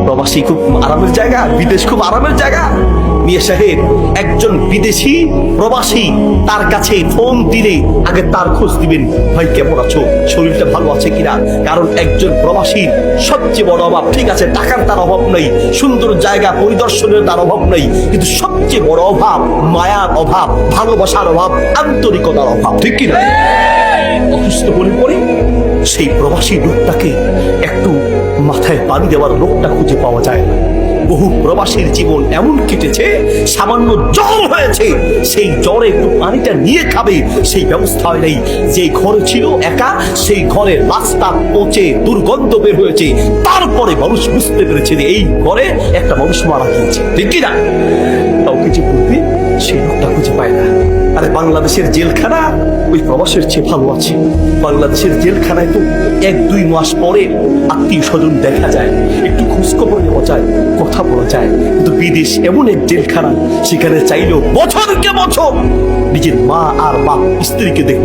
প্রবাসী খুব আরামের জায়গা, বিদেশ খুব আরামের জায়গা। মিয়া সাহেব, একজন বিদেশি প্রবাসী তার কাছে ফোন দিলে আগে তার খোঁজ দিবেন, ভাই কেমন আছো, শরীরটা ভালো আছে কিনা। কারণ একজন প্রবাসীর সবচেয়ে বড় অভাব, ঠিক আছে টাকার তার অভাব নেই, সুন্দর জায়গা পরিদর্শনের তার অভাব নেই, কিন্তু সবচেয়ে বড় অভাব মায়ার অভাব, ভালোবাসার অভাব, আন্তরিকতার অভাব, ঠিক কিনা? অসুস্থ হলে পরে সেই প্রবাসী লোকটাকে একটু মাথায় পানি দেওয়ার লোকটা খুঁজে পাওয়া যায় না। বহু প্রবাসীর জীবন এমন কেটেছে, সামান্য জ্বর হয়েছে, সেই জ্বরে একটু পানিটা নিয়ে খাবে সেই ব্যবস্থা হয় নাই। যে ঘরে ছিল একা, সেই ঘরের রাস্তা পচে দুর্গন্ধ বের হয়েছে। তারপরে মানুষ বুঝতে পেরেছে যে এই ঘরে একটা মানুষ মারা গিয়েছে, ঠিক কিনা? কাউকে যে বলবে সেই লোকটা খুঁজে পায় না। আরে বাংলাদেশের জেলখানা ওই প্রবাসের চেয়ে ভালো আছে। বাংলাদেশের জেলখানায় তো 1-2 মাস পরে আত্মীয় স্বজন দেখা যায়, একটু খোঁজখবর নেওয়া যায়, কথা বলা যায়। কিন্তু বিদেশ এমন এক জেলখানা, সেখানে চাইলেও বছরকে বছর নিজের মা আর বাপ স্ত্রীকে দেখতে